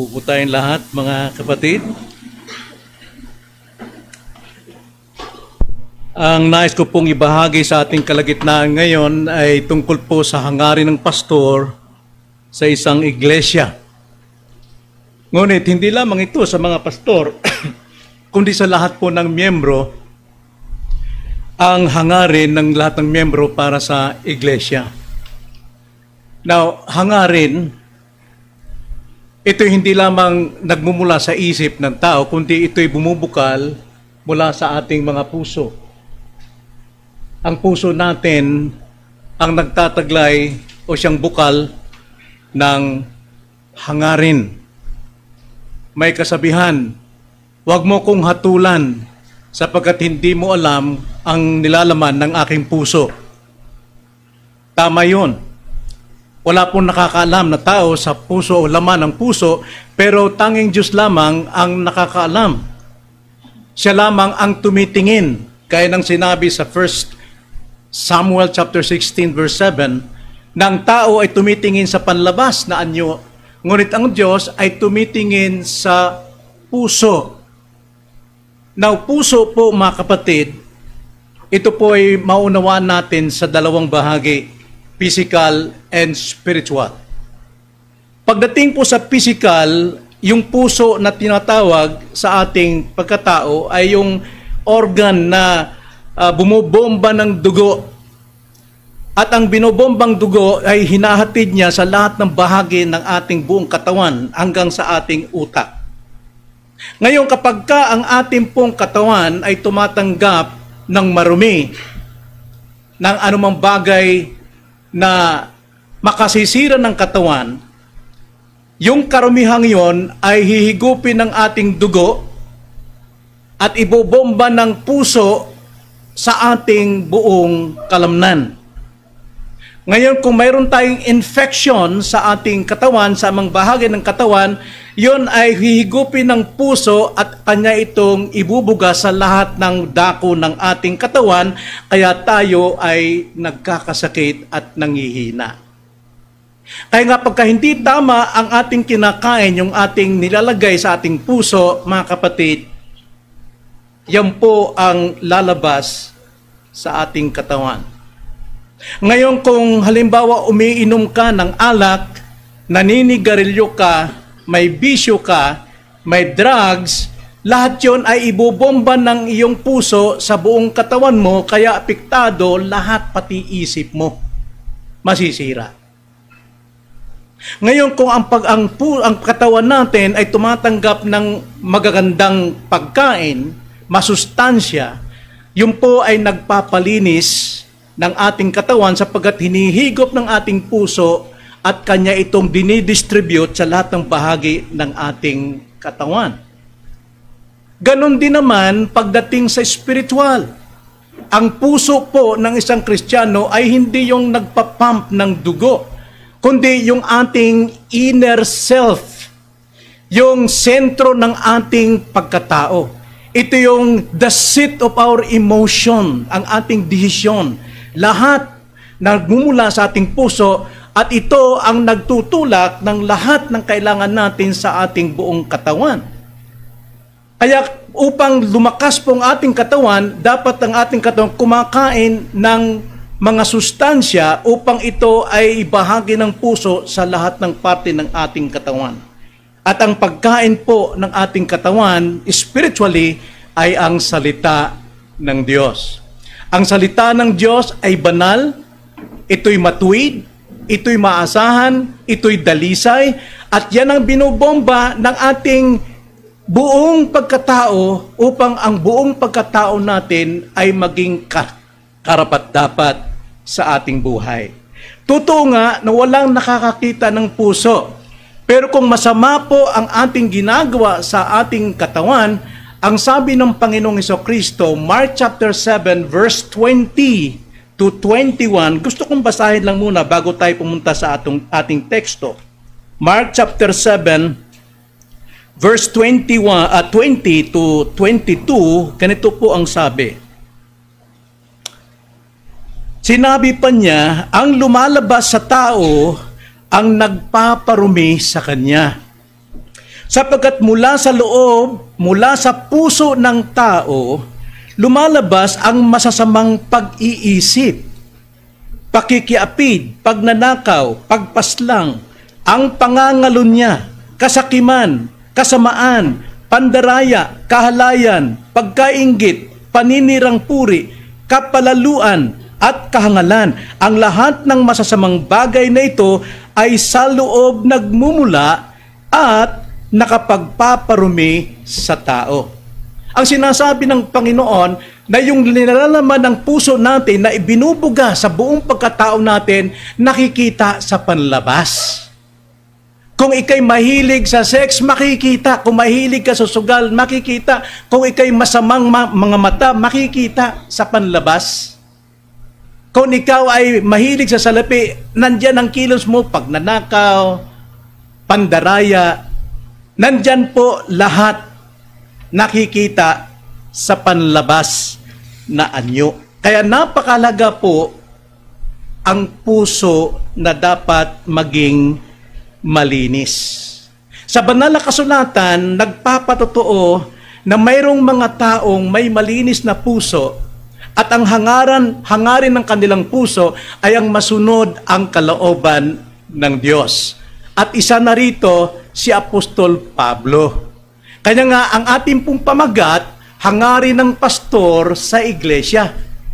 Upo po tayong lahat, mga kapatid. Ang nais ko pong ibahagi sa ating kalagitnaan ngayon ay tungkol po sa hangarin ng pastor sa isang iglesia. Ngunit hindi lamang ito sa mga pastor, kundi sa lahat po ng miyembro, ang hangarin ng lahat ng miyembro para sa iglesia. Now, hangarin, ito hindi lamang nagmumula sa isip ng tao, kundi ito'y bumubukal mula sa ating mga puso. Ang puso natin ang nagtataglay o siyang bukal ng hangarin. May kasabihan, huwag mo kong hatulan sapagkat hindi mo alam ang nilalaman ng aking puso. Tama yun. Wala pong nakakaalam na tao sa puso o laman ng puso, pero tanging Diyos lamang ang nakakaalam. Siya lamang ang tumitingin. Kaya nang sinabi sa 1 Samuel chapter 16 verse 7, na ang tao ay tumitingin sa panlabas na anyo, ngunit ang Diyos ay tumitingin sa puso. Now, puso po mga kapatid, ito po ay maunawaan natin sa dalawang bahagi, physical and spiritual. Pagdating po sa physical, yung puso na tinatawag sa ating pagkatao ay yung organ na bumobomba ng dugo. At ang binobombang dugo ay hinahatid niya sa lahat ng bahagi ng ating buong katawan hanggang sa ating utak. Ngayon, kapag ang ating pong katawan ay tumatanggap ng marumi, ng anumang bagay na makasisira ng katawan, yung karumihang yon ay hihigupin ng ating dugo at ibobomba ng puso sa ating buong kalamnan. Ngayon, kung mayroon tayong infection sa ating katawan, sa amang bahagi ng katawan, yon ay hihigupin ng puso at kanya itong ibubuga sa lahat ng dako ng ating katawan, kaya tayo ay nagkakasakit at nanghihina. Kaya nga pagka hindi tama ang ating kinakain, yung ating nilalagay sa ating puso, mga kapatid, yan po ang lalabas sa ating katawan. Ngayon, kung halimbawa umiinom ka ng alak, naninigarilyo ka, may bisyo ka, may drugs, lahat yon ay ibobomba ng iyong puso sa buong katawan mo, kaya apektado lahat pati isip mo. Masisira. Ngayon, kung ang katawan natin ay tumatanggap ng magagandang pagkain, masustansya, yun po ay nagpapalinis ng ating katawan sapagkat hinihigop ng ating puso at kanya itong dinidistribute sa lahat ng bahagi ng ating katawan. Ganon din naman pagdating sa spiritual. Ang puso po ng isang Kristiyano ay hindi yung nagpapump ng dugo, kundi yung ating inner self, yung sentro ng ating pagkatao. Ito yung the seat of our emotion, ang ating desisyon. Lahat nagmumula sa ating puso at ito ang nagtutulak ng lahat ng kailangan natin sa ating buong katawan. Kaya upang lumakas po ang ating katawan, dapat ang ating katawan kumakain ng mga sustansya upang ito ay ibahagi ng puso sa lahat ng parte ng ating katawan. At ang pagkain po ng ating katawan, spiritually, ay ang salita ng Diyos. Ang salita ng Diyos ay banal, ito'y matuwid, ito'y maasahan, ito'y dalisay, at yan ang binobomba ng ating buong pagkatao upang ang buong pagkatao natin ay maging karapat-dapat sa ating buhay. Totoo nga na walang nakakakita ng puso, pero kung masama po ang ating ginagawa sa ating katawan, ang sabi ng Panginoong Hesukristo, Mark chapter 7 verse 20 to 21, gusto kong basahin lang muna bago tayo pumunta sa ating teksto. Mark chapter 7 verse 20 to 22, ganito po ang sabi. Sinabi pa niya, ang lumalabas sa tao ang nagpaparumi sa kanya. Sapagkat mula sa loob, mula sa puso ng tao, lumalabas ang masasamang pag-iisip, pakikiapid, pagnanakaw, pagpaslang, ang pangangalunya, kasakiman, kasamaan, pandaraya, kahalayan, pagkainggit, paninirang puri, kapalaluan, at kahangalan. Ang lahat ng masasamang bagay na ito ay sa loob nagmumula at nakapagpaparumi sa tao. Ang sinasabi ng Panginoon na yung nilalaman ng puso natin na ibinubuga sa buong pagkatao natin, nakikita sa panlabas. Kung ikay mahilig sa sex, makikita. Kung mahilig ka sa sugal, makikita. Kung ikay masamang mga mata, makikita sa panlabas. Kung ikaw ay mahilig sa salapi, nandyan ang kilos mo, pagnanakaw, pandaraya, nandyan po lahat nakikita sa panlabas na anyo. Kaya napakalaga po ang puso na dapat maging malinis. Sa banal na kasulatan, nagpapatotoo na mayroong mga taong may malinis na puso at ang hangarin ng kanilang puso ay ang masunod ang kalooban ng Diyos. At isa na rito si Apostol Pablo. Kaya nga ang ating pong pamagat, hangarin ng pastor sa iglesia,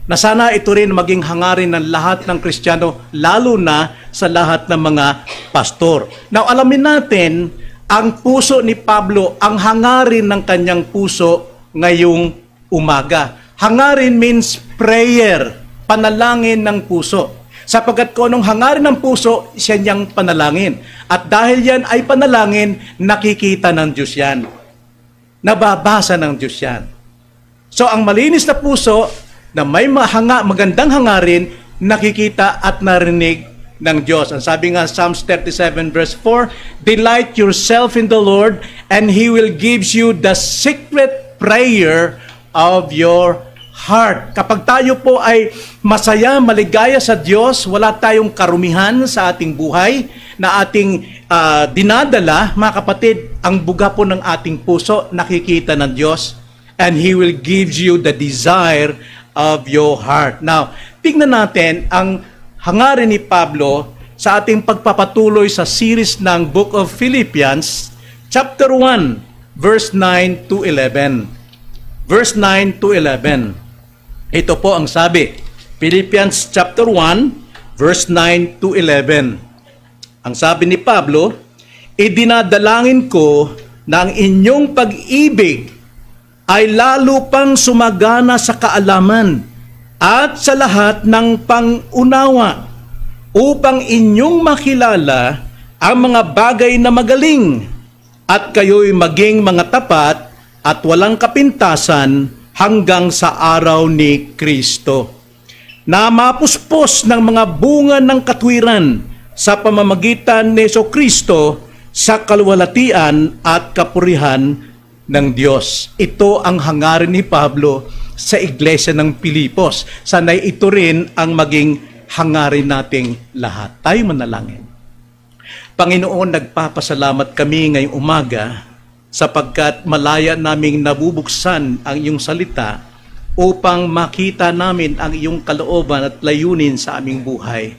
na sana ito rin maging hangarin ng lahat ng Kristiyano, lalo na sa lahat ng mga pastor. Now, alamin natin, ang puso ni Pablo, ang hangarin ng kanyang puso ngayong umaga. Hangarin means prayer, panalangin ng puso. Sapagkat kung anong hangarin ng puso, siya niyang panalangin. At dahil yan ay panalangin, nakikita ng Diyos yan. Nababasa ng Diyos yan. So, ang malinis na puso, na may magandang hangarin, nakikita at narinig ng Diyos. Ang sabi nga, Psalms 37 verse 4, "Delight yourself in the Lord, and He will give you the secret prayer of your heart." Kapag tayo po ay masaya, maligaya sa Diyos, wala tayong karumihan sa ating buhay na ating dinadala, mga kapatid, ang buga po ng ating puso, nakikita ng Diyos, and He will give you the desire of your heart. Now, tingnan natin ang hangarin ni Pablo sa ating pagpapatuloy sa series ng Book of Philippians, chapter 1, verse 9 to 11. Verse 9 to 11. Ito po ang sabi, Philippians chapter 1, verse 9 to 11. Ang sabi ni Pablo, "Idinadalangin ko na ang inyong pag-ibig ay lalo pang sumagana sa kaalaman at sa lahat ng pangunawa, upang inyong makilala ang mga bagay na magaling at kayo'y maging mga tapat at walang kapintasan hanggang sa araw ni Kristo, na mapuspos ng mga bunga ng katwiran sa pamamagitan ni Kristo sa kaluwalhatian at kapurihan ng Diyos." Ito ang hangarin ni Pablo sa iglesia ng Pilipos. Sana'y ito rin ang maging hangarin nating lahat. Tayo manalangin. Panginoon, nagpapasalamat kami ngayong umaga sapagkat malaya naming nabubuksan ang iyong salita upang makita namin ang iyong kalooban at layunin sa aming buhay.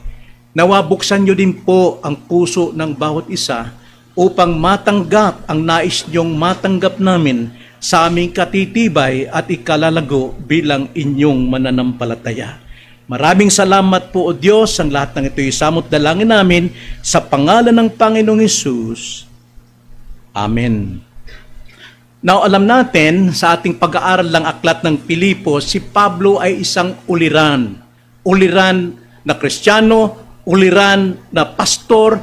Nawa buksan niyo din po ang puso ng bawat isa upang matanggap ang nais niyong matanggap namin sa aming katitibay at ikalalago bilang inyong mananampalataya. Maraming salamat po, O Diyos, ang lahat ng ito'y samot dalangin namin sa pangalan ng Panginoong Hesus. Amen. Now, alam natin sa ating pag-aaral ng aklat ng Pilipos, si Pablo ay isang uliran. Uliran na Kristiyano, uliran na pastor,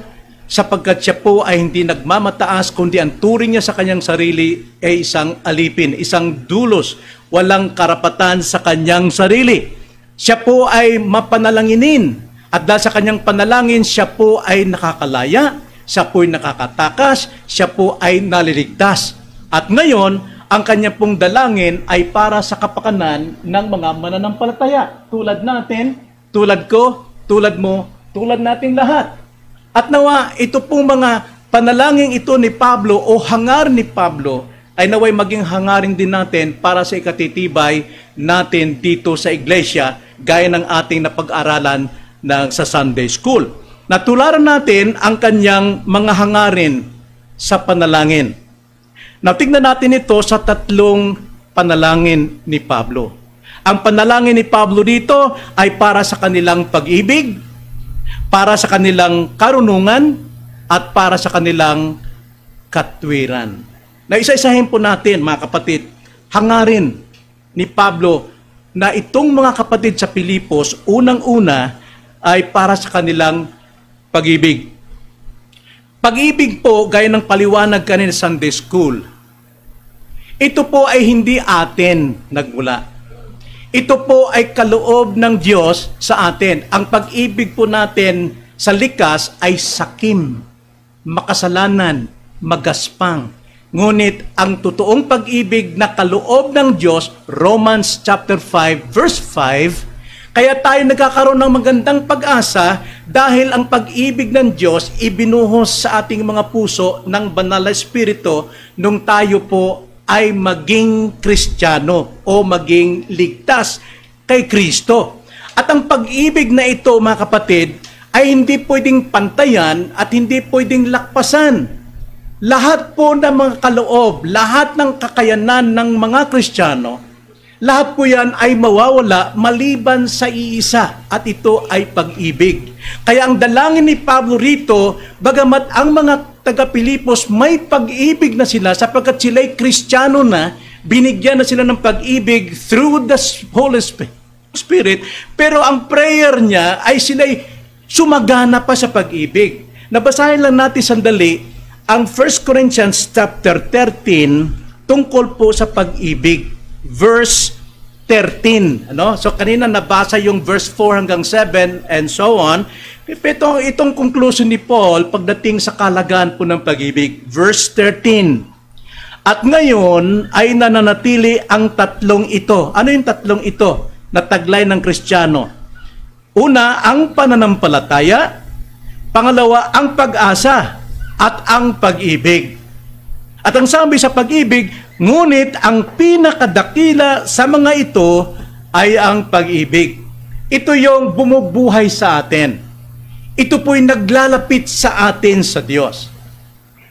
sapagkat siya po ay hindi nagmamataas, kundi ang turing niya sa kanyang sarili ay isang alipin, isang dulos, walang karapatan sa kanyang sarili. Siya po ay mapanalanginin, at dahil sa kanyang panalangin, siya po ay nakakalaya, siya po ay nakakatakas, siya po ay naliligtas. At ngayon, ang kanyang pong dalangin ay para sa kapakanan ng mga mananampalataya. Tulad natin, tulad ko, tulad mo, tulad nating lahat. At nawa, ito pong mga panalangin ito ni Pablo o hangarin ni Pablo ay naway maging hangarin din natin para sa ikatitibay natin dito sa iglesia gaya ng ating napag-aralan sa Sunday School. Natularan natin ang kanyang mga hangarin sa panalangin. Tingnan natin ito sa tatlong panalangin ni Pablo. Ang panalangin ni Pablo dito ay para sa kanilang pag-ibig, para sa kanilang karunungan, at para sa kanilang katwiran. Na isa-isahin po natin, mga kapatid, hangarin ni Pablo na itong mga kapatid sa Pilipos, unang-una ay para sa kanilang pag-ibig. Pag-ibig po, gaya ng paliwanag kanina sa Sunday School, ito po ay hindi atin nagmula. Ito po ay kaloob ng Diyos sa atin. Ang pag-ibig po natin sa likas ay sakim, makasalanan, magaspang. Ngunit ang totoong pag-ibig na kaloob ng Diyos, Romans chapter 5 verse 5, kaya tayo nagkakaroon ng magandang pag-asa dahil ang pag-ibig ng Diyos ibinuhos sa ating mga puso ng banal na Espiritu nung tayo po ay maging Kristiyano o maging ligtas kay Kristo. At ang pag-ibig na ito, mga kapatid, ay hindi pwedeng pantayan at hindi pwedeng lakpasan. Lahat po ng mga kaloob, lahat ng kakayanan ng mga Kristiyano, lahat po yan ay mawawala maliban sa iisa at ito ay pag-ibig. Kaya ang dalangin ni Pablo rito, bagamat ang mga taga-Pilipos may pag-ibig na sila sapagkat sila'y Kristiyano na, binigyan na sila ng pag-ibig through the Holy Spirit, pero ang prayer niya ay sila'y sumagana pa sa pag-ibig. Nabasahin lang natin sandali ang 1 Corinthians chapter 13 tungkol po sa pag-ibig. Verse 13. So kanina nabasa yung verse 4 hanggang 7 and so on. Itong conclusion ni Paul pagdating sa kalagahan po ng pag-ibig. Verse 13. At ngayon ay nananatili ang tatlong ito. Ano yung tatlong ito na taglay ng Kristiyano? Una, ang pananampalataya. Pangalawa, ang pag-asa at ang pag-ibig. At ang sabi sa pag-ibig, ngunit ang pinakadakila sa mga ito ay ang pag-ibig. Ito yung bumubuhay sa atin. Ito po'y naglalapit sa atin sa Diyos.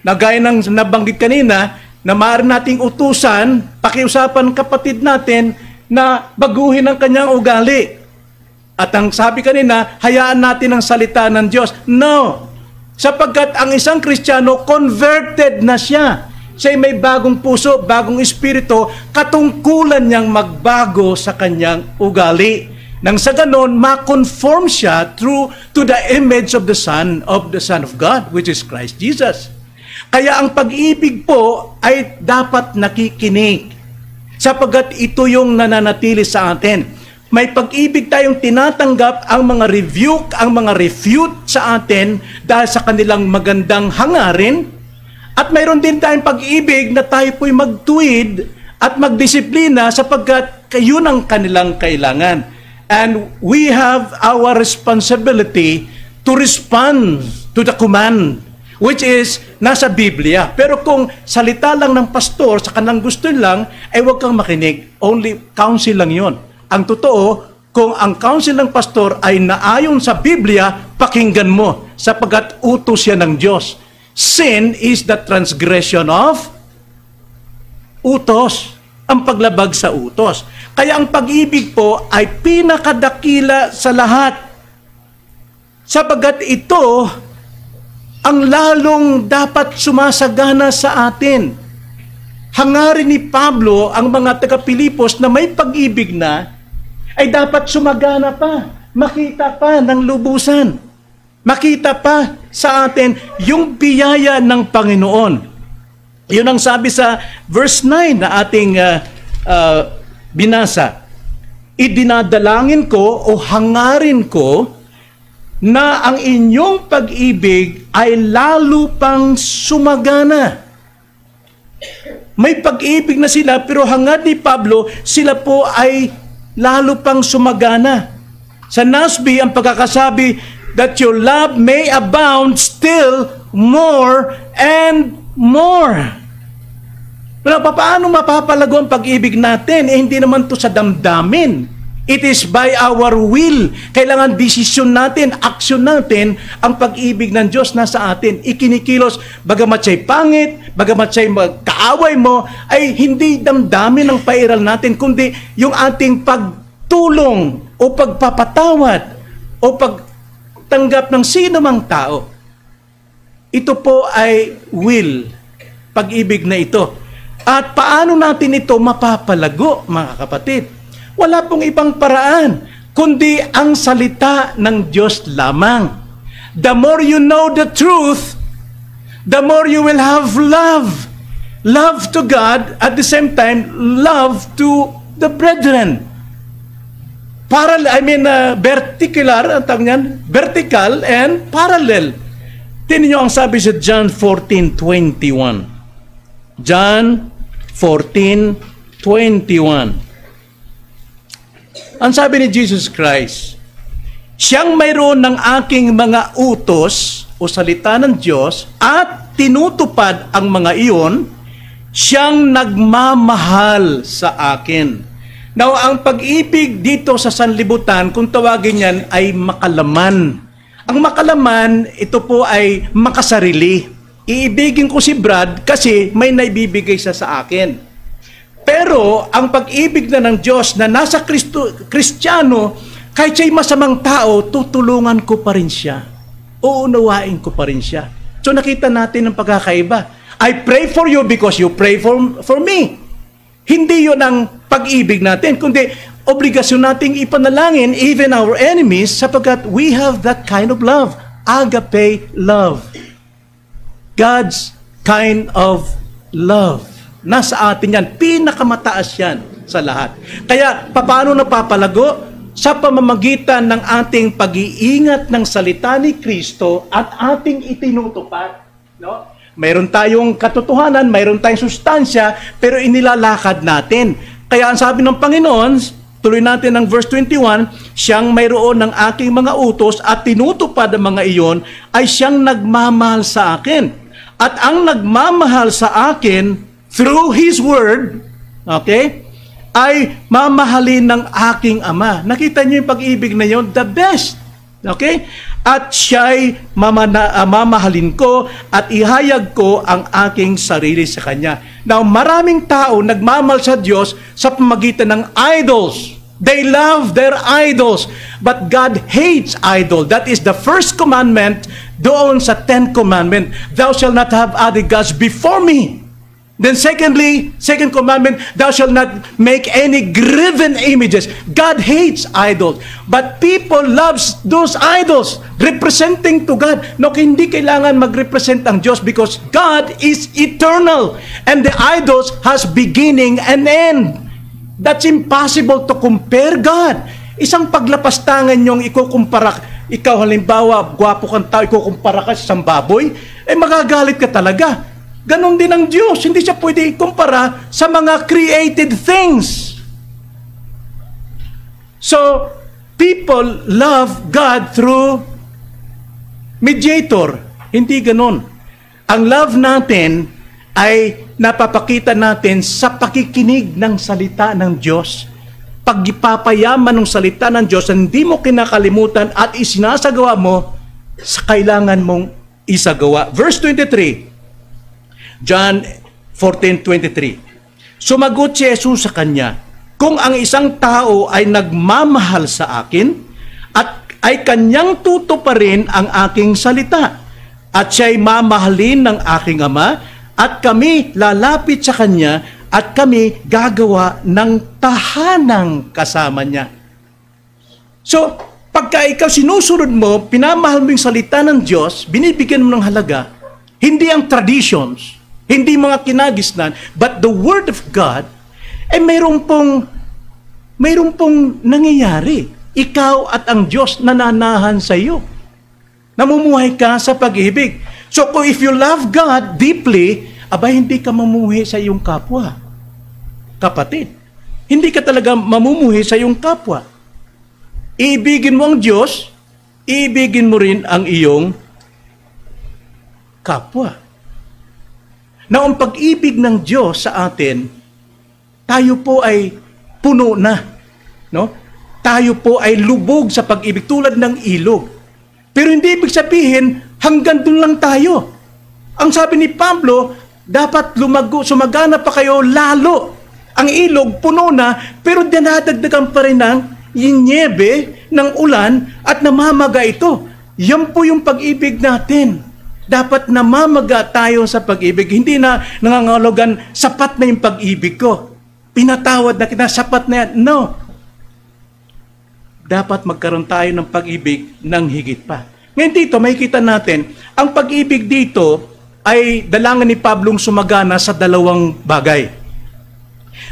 Nagaya ng nabanggit kanina, na maaari nating utusan, pakiusapan kapatid natin na baguhin ang kanyang ugali. At ang sabi kanina, hayaan natin ang salita ng Diyos. No! Sapagkat ang isang Kristiyano, converted na siya. Siya'y may bagong puso, bagong espiritu, katungkulan niyang magbago sa kanyang ugali. Nang sa ganon, ma-conform siya to the image of the Son of God, which is Christ Jesus. Kaya ang pag-ibig po ay dapat nakikinig. Sapagkat ito yung nananatili sa atin. May pag-ibig tayong tinatanggap ang mga rebuke, ang mga refute sa atin dahil sa kanilang magandang hangarin. At mayroon din tayong pag-ibig na tayo po'y magtuwid at magdisiplina sapagkat yun ang kanilang kailangan. And we have our responsibility to respond to the command, which is nasa Biblia. Pero kung salita lang ng pastor sa kanang gusto lang, ay huwag kang makinig. Only counsel lang yun. Ang totoo, kung ang counsel ng pastor ay naayon sa Biblia, pakinggan mo, sapagkat utos yan ng Diyos. Sin is the transgression of utos, ang paglabag sa utos. Kaya ang pag-ibig po ay pinakadakila sa lahat. Sapagkat ito ang lalong dapat sumasagana sa atin. Hangarin ni Pablo ang mga taga-Pilipos na may pag-ibig na ay dapat sumagana pa, makita pa ng lubusan, makita pa sa atin yung biyaya ng Panginoon. Yun ang sabi sa verse 9 na ating binasa. Idinadalangin ko o hangarin ko na ang inyong pag-ibig ay lalo pang sumagana. May pag-ibig na sila pero hangad ni Pablo, sila po ay lalo pang sumagana. Sa NASB, ang pagkakasabi, that your love may abound still more and more. Pero paano mapapalago ang pag-ibig natin? Hindi naman to sa damdamin. It is by our will. Kailangan desisyon natin, aksyon natin, ang pag-ibig ng Diyos nasa atin. Ikinikilos, bagamat siya'y pangit, bagamat siya'y kaaway mo, ay hindi damdamin ang pairal natin, kundi yung ating pagtulong o pagpapatawad o pagtanggap ng sino mang tao. Ito po ay will, pag-ibig na ito. At paano natin ito mapapalago, mga kapatid? Wala pong ibang paraan, kundi ang salita ng Diyos lamang. The more you know the truth, the more you will have love. Love to God, at the same time, love to the brethren. Vertical and parallel. Tingnan niyo ang sabi sa John 14:21. John 14:21. Ang sabi ni Jesus Christ, siyang mayroon ng aking mga utos o salita ng Diyos at tinutupad ang mga iyon, siyang nagmamahal sa akin. Now, ang pag-ibig dito sa sanlibutan, kung tawagin yan, ay makalaman. Ang makalaman, ito po ay makasarili. Iibigin ko si Brad kasi may naibibigay siya sa akin. Pero ang pag-ibig na ng Diyos na nasa Kristiyano, kahit siya'y masamang tao, tutulungan ko pa rin siya. Uunawain ko pa rin siya. So nakita natin ang pagkakaiba. I pray for you because you pray for me. Hindi yun ang pag-ibig natin, kundi obligasyon nating ipanalangin even our enemies sapagkat we have that kind of love. Agape love. God's kind of love. Nasa atin yan. Pinakamataas yan sa lahat. Kaya, paano napapalago? Sa pamamagitan ng ating pag-iingat ng salita ni Kristo at ating itinutupad. No? Mayroon tayong katotohanan, mayroon tayong sustansya, pero inilalakad natin. Kaya ang sabi ng Panginoon, tuloy natin ang verse 21, siyang mayroon ng aking mga utos at tinutupad ang mga iyon, ay siyang nagmamahal sa akin. At ang nagmamahal sa akin through His Word, okay, ay mamahalin ng aking Ama. Nakita niyo yung pag-ibig na yun? The best. Okay? At siya'y mamahalin ko at ihayag ko ang aking sarili sa Kanya. Now, maraming tao nagmamahal sa Diyos sa pamagitan ng idols. They love their idols. But God hates idol. That is the first commandment doon sa 10 commandment. Thou shalt not have other gods before me. Then secondly, second commandment, thou shalt not make any graven images. God hates idols. But people loves those idols representing to God. No, hindi kailangan mag-represent ang Diyos because God is eternal. And the idols has beginning and end. That's impossible to compare God. Isang paglapastangan yung ikukumpara, ikaw halimbawa, gwapo kang tao, ikukumpara ka sa isang baboy, eh magagalit ka talaga. Ganon din ang Diyos. Hindi siya pwede ikumpara sa mga created things. So, people love God through mediator. Hindi ganon. Ang love natin ay napapakita natin sa pakikinig ng salita ng Diyos. Pagpapayaman ng salita ng Diyos, hindi mo kinakalimutan at isinasagawa mo sa kailangan mong isagawa. Verse 23, John 14:23. Sumagot si Jesus sa kanya, kung ang isang tao ay nagmamahal sa akin at ay kanyang tutuparin ang aking salita at siya'y mamahalin ng aking Ama, at kami lalapit sa Kanya at kami gagawa ng tahanang kasama Niya. So, pagka ikaw sinusunod mo, pinamahal mo yung salita ng Diyos, binibigyan mo ng halaga, hindi ang traditions, hindi mga kinagisnan, but the Word of God, eh mayroon pong nangyayari. Ikaw at ang Diyos nananahan sa iyo. Namumuhay ka sa pag-ibig. So, if you love God deeply, abay, hindi ka mamumuhi sa iyong kapwa. Kapatid, hindi ka talaga mamumuhi sa iyong kapwa. Iibigin mo ang Diyos, iibigin mo rin ang iyong kapwa. Na ang pag-ibig ng Diyos sa atin, tayo po ay puno na. No? Tayo po ay lubog sa pag-ibig tulad ng ilog. Pero hindi ibig sabihin, hanggang doon lang tayo. Ang sabi ni Pablo, dapat sumagana pa kayo lalo. Ang ilog puno na, pero dinadagdagan pa rin ng yinyebe ng ulan at namamaga ito. Yan po yung pag-ibig natin. Dapat namamaga tayo sa pag-ibig. Hindi na nangangahulugan, sapat na yung pag-ibig ko. Pinatawad na kita, sapat na yan. No. Dapat magkaroon tayo ng pag-ibig ng higit pa. Ngayon dito, makikita natin, ang pag-ibig dito ay dalangan ni Pablong sumagana sa dalawang bagay.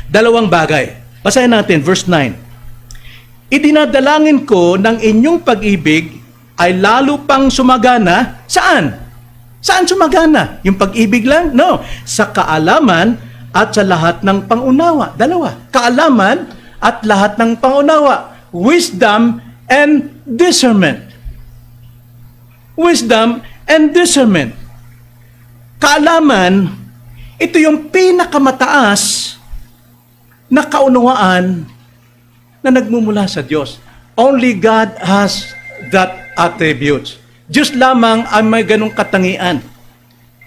Dalawang bagay. Basahin natin, verse 9. Idinadalangin ko ng inyong pag-ibig ay lalo pang sumagana. Saan? Saan sumagana? Yung pag-ibig lang? No. Sa kaalaman at sa lahat ng pangunawa. Dalawa. Kaalaman at lahat ng pangunawa. Wisdom and discernment. Wisdom and discernment. Kaalaman, ito yung pinakamataas na kaunawaan na nagmumula sa Diyos. Only God has that attributes. Diyos lamang ang may ganong katangian.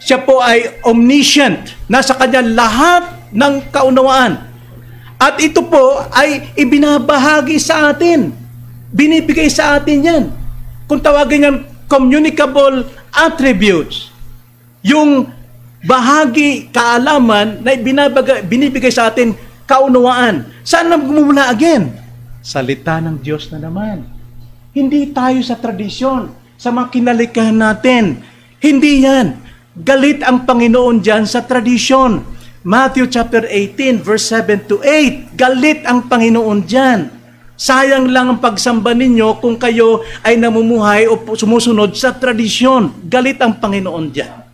Siya po ay omniscient. Nasa Kanya lahat ng kaunawaan. At ito po ay ibinabahagi sa atin. Binibigay sa atin yan. Kung tawagin yan, communicable attributes. Yung bahagi, kaalaman na binibigay sa atin, kaunawaan. Saan nagmumula again? Salita ng Diyos na naman. Hindi tayo sa tradisyon, sa mga kinalikahan natin. Hindi yan. Galit ang Panginoon dyan sa tradisyon. Matthew chapter 18, verse 7 to 8. Galit ang Panginoon dyan. Sayang lang ang pagsamba ninyo kung kayo ay namumuhay o sumusunod sa tradisyon. Galit ang Panginoon dyan.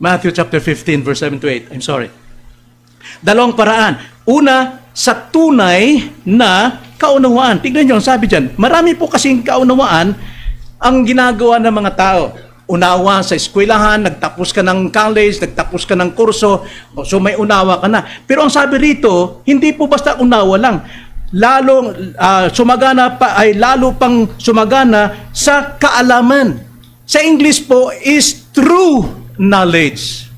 Matthew chapter 15, verse 7 to 8. I'm sorry. Dalawang paraan. Una, sa tunay na kaunawaan. Tignan nyo, sabi dyan, marami po kasing kaunawaan ang ginagawa ng mga tao. Unawa sa eskwelahan, nagtapos ka ng college, nagtapos ka ng kurso, so may unawa ka na. Pero ang sabi rito, hindi po basta unawa lang. Sumagana pa ay lalo pang sumagana sa kaalaman. Sa English po is true knowledge.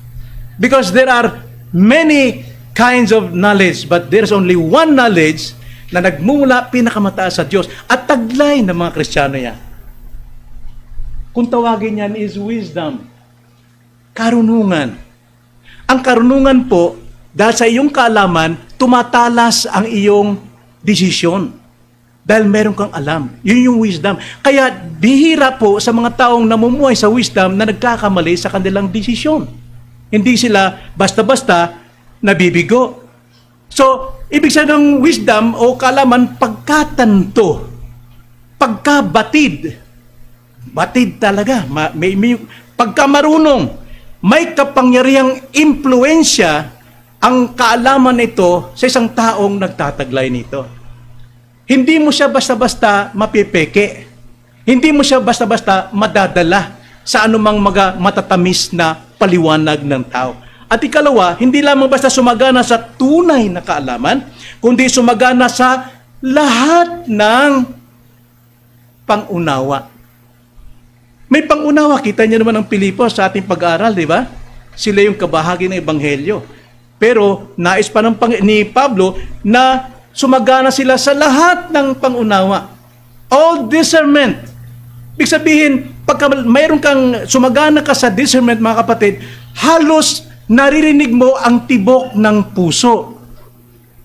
Because there are many kinds of knowledge, but there's only one knowledge na nagmumula pinakamataas sa Diyos at taglay ng mga Kristiyano yan. Kung tawagin yan is wisdom. Karunungan. Ang karunungan po, dahil sa iyong kaalaman, tumatalas ang iyong desisyon. Dahil meron kang alam. Yun yung wisdom. Kaya bihira po sa mga taong namumuhay sa wisdom na nagkakamali sa kanilang desisyon. Hindi sila basta-basta nabibigo. So, ibig sabihin ng wisdom o kaalaman, pagkatanto, pagkabatid. Batid talaga. Pagkamarunong, may kapangyarihang impluensya ang kaalaman ito sa isang taong nagtataglay nito. Hindi mo siya basta-basta mapipeke. Hindi mo siya basta-basta madadala sa anumang matatamis na paliwanag ng tao. At ikalawa, hindi lamang basta sumagana sa tunay na kaalaman, kundi sumagana sa lahat ng pangunawa. May pangunawa, kita niyo naman ang Pilipos sa ating pag-aaral, di ba? Sila yung kabahagi ng Ebanghelyo. Pero nais pa ni Pablo na sumagana sila sa lahat ng pangunawa. All discernment. Ibig sabihin, pagka mayroon kang sumagana ka sa discernment, mga kapatid, halos naririnig mo ang tibok ng puso.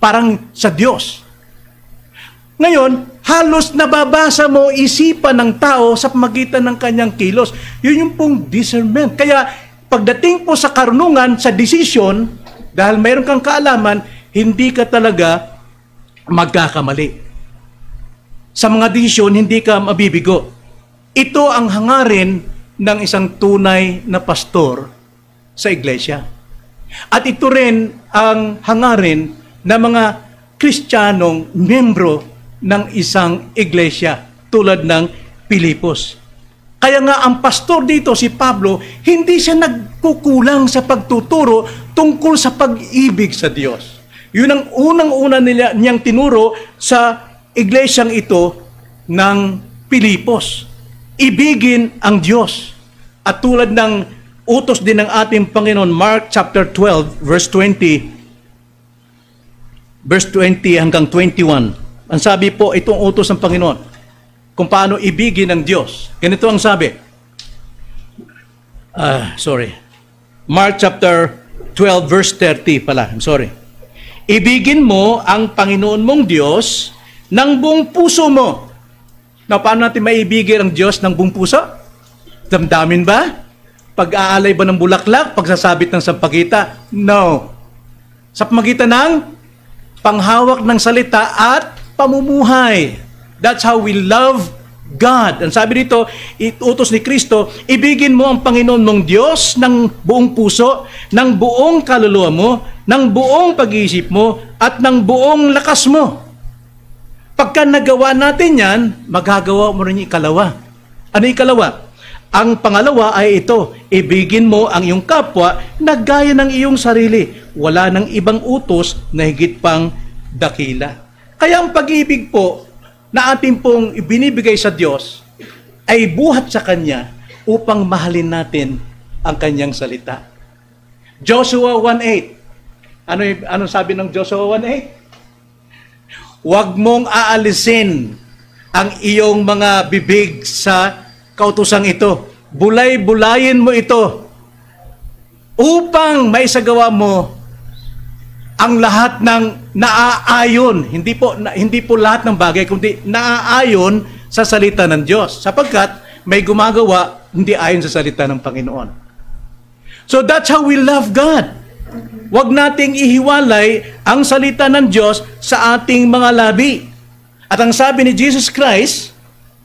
Parang sa Diyos. Ngayon, halos nababasa mo isipan ng tao sa pamagitan ng kanyang kilos. Yun yung pong discernment. Kaya, pagdating po sa karunungan, sa desisyon, dahil mayroon kang kaalaman, hindi ka talaga magkakamali. Sa mga desisyon, hindi ka mabibigo. Ito ang hangarin ng isang tunay na pastor sa iglesia. At ito rin ang hangarin ng mga Kristiyanong membro ng isang iglesia tulad ng Pilipos. Kaya nga ang pastor dito, si Pablo, hindi siya nagkukulang sa pagtuturo tungkol sa pag-ibig sa Diyos. Yun ang unang-una niyang tinuro sa iglesyang ito ng Pilipos. Ibigin ang Diyos. At tulad ng utos din ng ating Panginoon, Mark chapter 12, verse 20 hanggang 21. Ang sabi po, itong utos ng Panginoon, kung paano ibigin ng Diyos. Ganito ang sabi. Mark chapter 12 verse 30 pala. I'm sorry. Ibigin mo ang Panginoon mong Diyos ng buong puso mo. Now, paano natin maibigin ang Diyos ng buong puso? Damdamin ba? Pag-aalay ba ng bulaklak? Pagsasabit ng sampagita? No. Sa pamagitan ng panghawak ng salita at pamumuhay. That's how we love God. Ang sabi dito, utos ni Kristo, ibigin mo ang Panginoon mong Diyos ng buong puso, ng buong kaluluwa mo, ng buong pag-iisip mo, at ng buong lakas mo. Pagka nagawa natin yan, magagawa mo rin yung ikalawa. Ano yung ikalawa? Ang pangalawa ay ito, ibigin mo ang iyong kapwa na gaya ng iyong sarili. Wala ng ibang utos na higit pang dakila. Kaya ang pag-ibig po, na ating pong ibinibigay sa Diyos ay buhat sa Kanya upang mahalin natin ang Kanyang salita. Joshua 1:8. Ano sabi ng Joshua 1:8? Huwag mong aalisin ang iyong mga bibig sa kautosang ito. Bulay-bulayin mo ito upang maisagawa mo ang lahat ng naaayon, hindi po lahat ng bagay, kundi naaayon sa salita ng Diyos. Sapagkat may gumagawa, hindi ayon sa salita ng Panginoon. So that's how we love God. Huwag nating ihiwalay ang salita ng Diyos sa ating mga labi. At ang sabi ni Jesus Christ,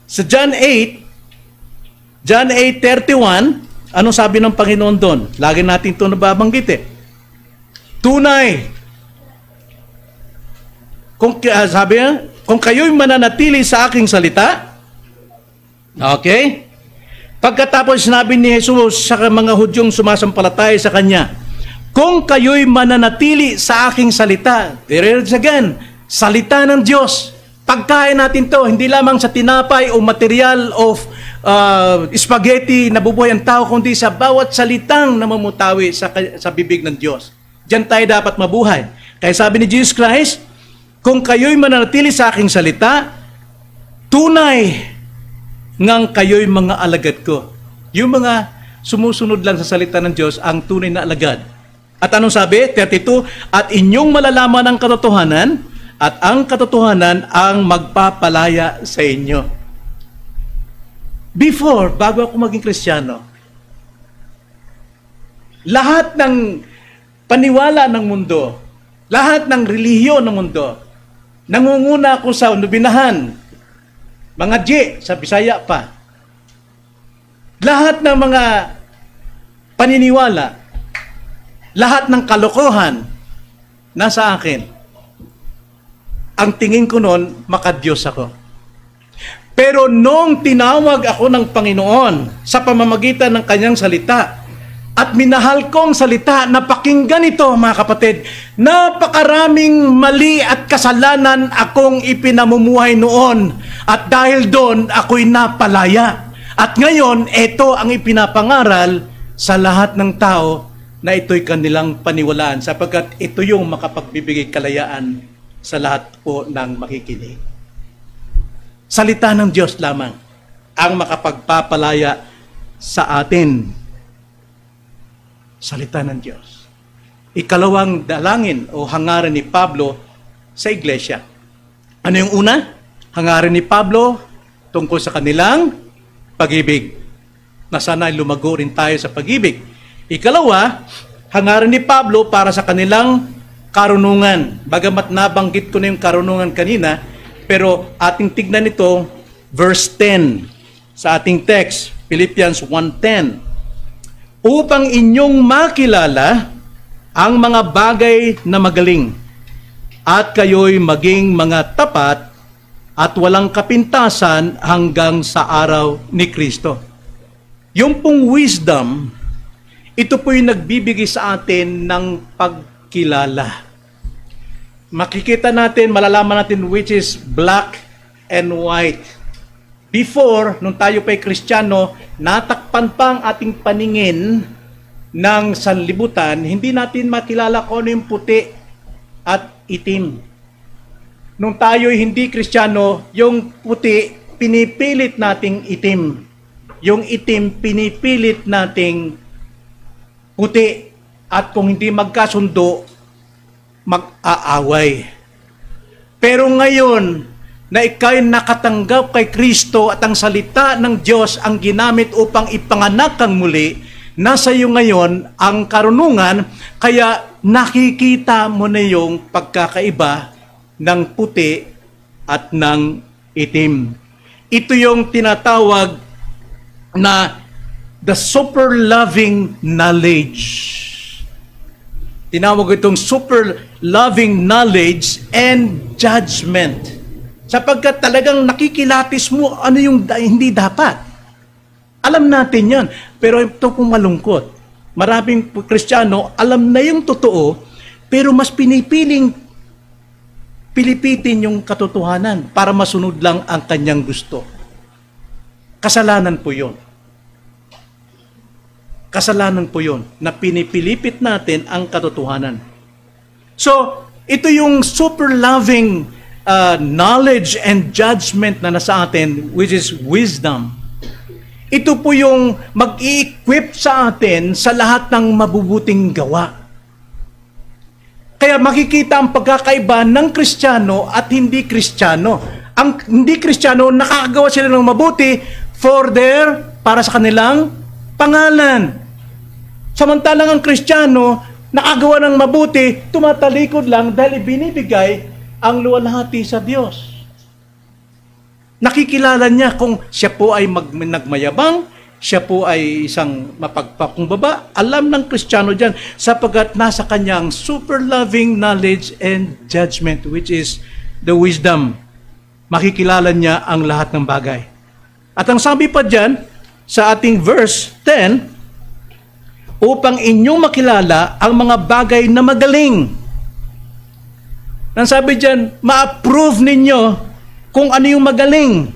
sa John 8:31, anong sabi ng Panginoon doon? Lagi natin ito nababanggit eh. Tunay. Sabi niya, kung kayo'y mananatili sa aking salita, okay? Pagkatapos sinabi ni Jesus sa mga Hudyong sumasampalataya sa Kanya, kung kayo'y mananatili sa aking salita, there it is again, salita ng Diyos. Pagkain natin to, hindi lamang sa tinapay o material of spaghetti na bubuhay ang tao, kundi sa bawat salitang namumutawi sa bibig ng Diyos. Diyan tayo dapat mabuhay. Kaya sabi ni Jesus Christ, kung kayo'y mananatili sa aking salita, tunay ngang kayo'y mga alagad ko. Yung mga sumusunod lang sa salita ng Diyos, ang tunay na alagad. At anong sabi? 32, at inyong malalaman ang katotohanan, at ang katotohanan ang magpapalaya sa inyo. Before, bago ako maging Kristiyano, lahat ng paniwala ng mundo, lahat ng relihiyon ng mundo, nangunguna ako sa nubinahan, mga J, sa Bisaya pa. Lahat ng mga paniniwala, lahat ng kalokohan, nasa akin. Ang tingin ko noon, makadiyos ako. Pero nung tinawag ako ng Panginoon sa pamamagitan ng Kanyang salita, at minahal kong salita, napakinggan ito mga kapatid, napakaraming mali at kasalanan akong ipinamumuhay noon. At dahil doon, ako'y napalaya. At ngayon, ito ang ipinapangaral sa lahat ng tao na ito'y kanilang paniwalaan, sapagkat ito yung makapagbibigay kalayaan sa lahat po ng makikinig. Salita ng Diyos lamang ang makapagpapalaya sa atin. Salita ng Diyos. Ikalawang dalangin o hangarin ni Pablo sa iglesia. Ano yung una? Hangarin ni Pablo tungkol sa kanilang pag-ibig. Na sana lumago rin tayo sa pag-ibig. Ikalawa, hangarin ni Pablo para sa kanilang karunungan. Bagamat nabanggit ko na yung karunungan kanina, pero ating tignan ito, verse 10 sa ating text, Philippians 1:10. Upang inyong makilala ang mga bagay na magaling at kayo'y maging mga tapat at walang kapintasan hanggang sa araw ni Kristo. Yung pong wisdom, ito po yung nagbibigay sa atin ng pagkilala. Makikita natin, malalaman natin which is black and white. Before, nung tayo pa'y Kristiyano, natakpan pa ang ating paningin ng sanlibutan, hindi natin makilala kung ano yung puti at itim. Nung tayo'y hindi Kristiyano, yung puti, pinipilit nating itim. Yung itim, pinipilit nating puti. At kung hindi magkasundo, mag-aaway. Pero ngayon, na ikaw'y nakatanggap kay Kristo at ang salita ng Diyos ang ginamit upang ipanganak kang muli, nasa iyo ngayon ang karunungan, kaya nakikita mo na yung pagkakaiba ng puti at ng itim. Ito yung tinatawag na the super loving knowledge. Tinawag itong super loving knowledge and judgment. Sapagkat talagang nakikilatis mo ano yung hindi dapat. Alam natin yan. Pero ito kung malungkot. Maraming Kristiyano, alam na yung totoo, pero mas pilipitin yung katotohanan para masunod lang ang kanyang gusto. Kasalanan po yun. Kasalanan po yun, na pinipilipit natin ang katotohanan. So, ito yung super loving knowledge and judgment na nasa atin, which is wisdom. Ito po yung mag-i-equip sa atin sa lahat ng mabubuting gawa. Kaya makikita ang pagkakaiba ng Kristiyano at hindi Kristiyano. Ang hindi Kristiyano, nakakagawa sila ng mabuti para sa kanilang pangalan. Samantalang ang Kristiyano, nakagawa ng mabuti, tumatalikod lang dahil binibigay ang luwalhati sa Diyos. Nakikilala niya kung siya po ay nagmayabang, siya po ay isang mapagpakumbaba. Alam ng Kristiyano dyan sapagkat nasa kanyang super loving knowledge and judgment, which is the wisdom. Makikilala niya ang lahat ng bagay. At ang sabi pa dyan, sa ating verse 10, upang inyong makilala ang mga bagay na magaling. Ang sabi dyan, ma-approve ninyo kung ano yung magaling.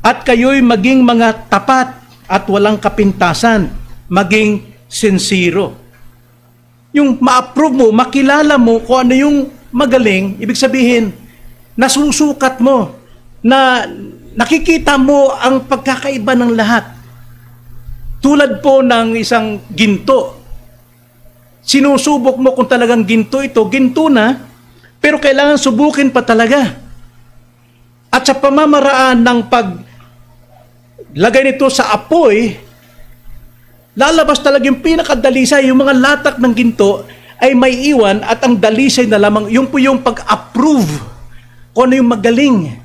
At kayo'y maging mga tapat at walang kapintasan. Maging sincero. Yung ma-approve mo, makilala mo kung ano yung magaling, ibig sabihin, nasusukat mo, na nakikita mo ang pagkakaiba ng lahat. Tulad po ng isang ginto. Sinusubok mo kung talagang ginto ito, ginto na, pero kailangan subukin pa talaga. At sa pamamaraan ng paglagay nito sa apoy, lalabas talaga yung pinakadalisay, yung mga latak ng ginto ay may iwan at ang dalisay na lamang, yung po yung pag-approve kung ano yung magaling.